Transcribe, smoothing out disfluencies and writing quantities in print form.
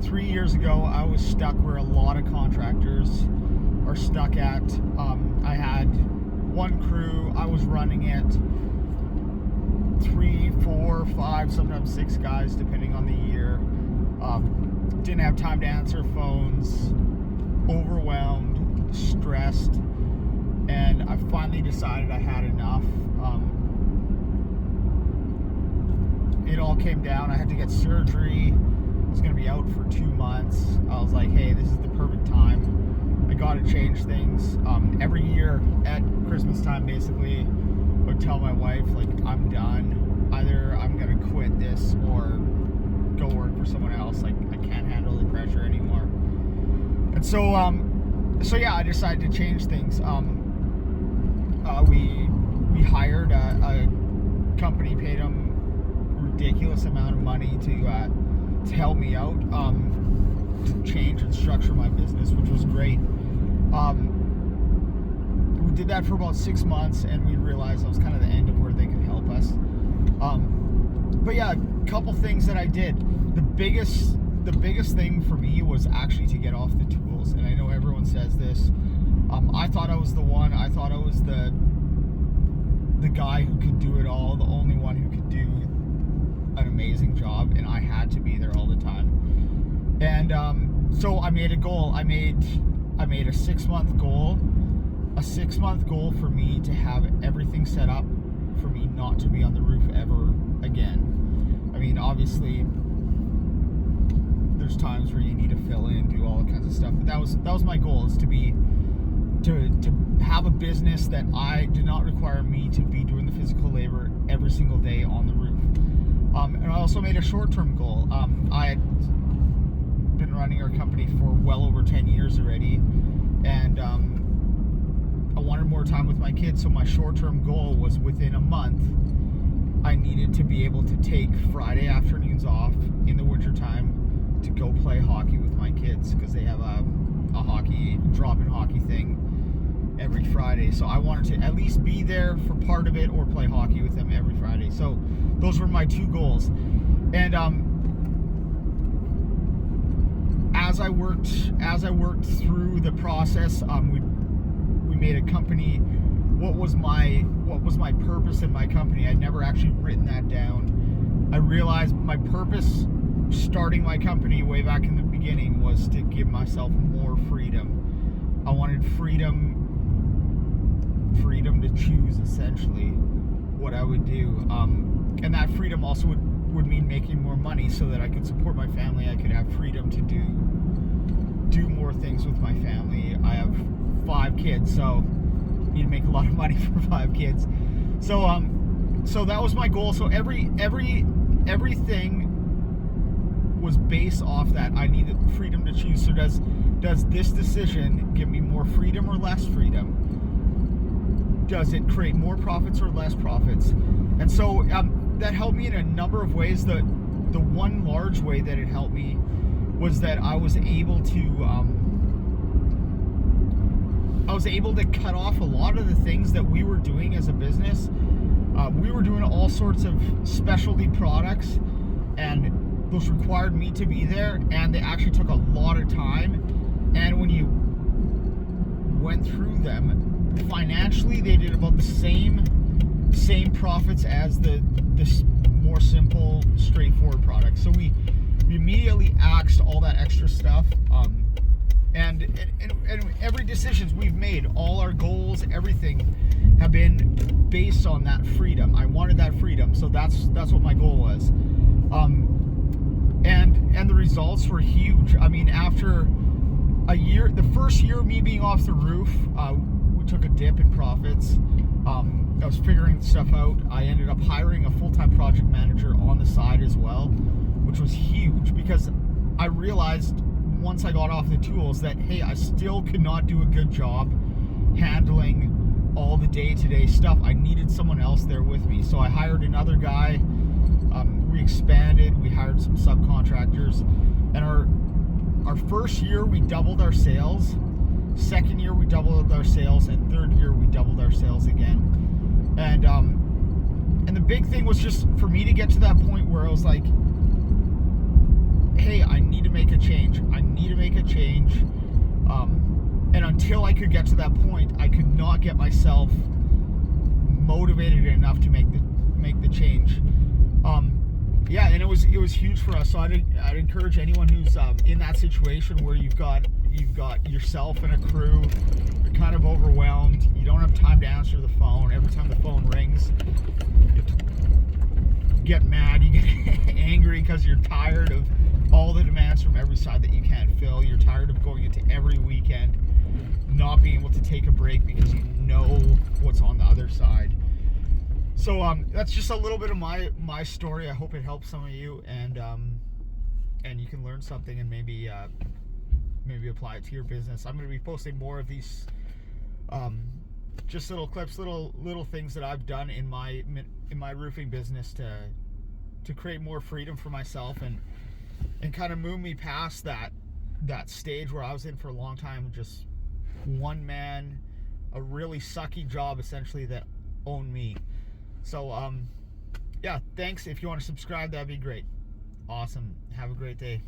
3 years ago, I was stuck where a lot of contractors are stuck at. I had one crew, I was running it, 3, 4, 5, sometimes 6 guys, depending on the year. Didn't have time to answer phones, overwhelmed, stressed, and I finally decided I had enough. It all came down. I had to get surgery. I was going to be out for 2 months. I was like, hey, this is the perfect time. I got to change things. Every year at Christmas time, basically, I would tell my wife, like, I'm done. Either I'm going to quit this or go work for someone else. Like, I can't handle the pressure anymore. And so yeah, I decided to change things. We hired a company, paid them ridiculous amount of money to help me out, to change and structure my business, which was great. We did that for about 6 months, and we realized that was kind of the end of where they could help us. But yeah, a couple things that I did. The biggest thing for me was actually to get off the tools, and I know everyone says this. I thought I was the one. I thought I was the guy who could do it all, the only one who could do an amazing job, and I had to be there all the time. And so I made a goal. I made a 6-month goal. A 6-month goal for me to have everything set up for me not to be on the roof ever again. I mean, obviously, there's times where you need to fill in, do all kinds of stuff. But that was my goal, is to have a business that I did not require me to be doing the physical labor every single day on the roof. And I also made a short-term goal. I had been running our company for well over 10 years already, and I wanted more time with my kids, so my short-term goal was within a month, I needed to be able to take Friday afternoons off in the wintertime to go play hockey with my kids, because they have a hockey, drop-in hockey thing every Friday. So I wanted to at least be there for part of it or play hockey with them every Friday. So those were my 2 goals. And as I worked through the process, we made a company. What was my purpose in my company? I'd never actually written that down. I realized my purpose starting my company way back in the beginning was to give myself more freedom. I wanted freedom to choose, essentially, what I would do. And that freedom also would mean making more money so that I could support my family. I could have freedom to do more things with my family. I have 5 kids, so I need to make a lot of money for 5 kids. So that was my goal. So everything was based off that. I needed freedom to choose. So does this decision give me more freedom or less freedom? Does it create more profits or less profits? And so that helped me in a number of ways. The one large way that it helped me was that I was able to cut off a lot of the things that we were doing as a business. We were doing all sorts of specialty products, and those required me to be there, and they actually took a lot of time. And when you went through them, financially they did about the same profits as the more simple, straightforward products. So we immediately axed all that extra stuff. And every decisions we've made, all our goals, everything have been based on that freedom. I wanted that freedom, so that's what my goal was. And the results were huge. I mean, after a year, the first year of me being off the roof, we took a dip in profits. I was figuring stuff out. I ended up hiring a full-time project manager on the side as well, which was huge, because I realized once I got off the tools that, hey, I still could not do a good job handling all the day-to-day stuff. I needed someone else there with me. So I hired another guy. We expanded. We hired some subcontractors. And our first year, we doubled our sales. Second year, we doubled our sales. And third year, we doubled our sales again. And the big thing was just for me to get to that point where I was like, hey, I need to make a change. I need to make a change. And until I could get to that point, I could not get myself motivated enough to make the change. Yeah, and it was huge for us. So I'd encourage anyone who's in that situation where you've got yourself and a crew, you're kind of overwhelmed, you don't have time to answer the phone. Every time the phone rings, you get mad, you get angry because you're tired of all the demands from every side that you can't fill. You're tired of going into every weekend, not being able to take a break because you know what's on the other side. So that's just a little bit of my story. I hope it helps some of you, and you can learn something and maybe apply it to your business. I'm going to be posting more of these just little clips, little things that I've done in my roofing business to create more freedom for myself and kind of move me past that stage where I was in for a long time, just one man, a really sucky job essentially that owned me. So yeah, thanks. If you want to subscribe, that'd be great. Awesome. Have a great day.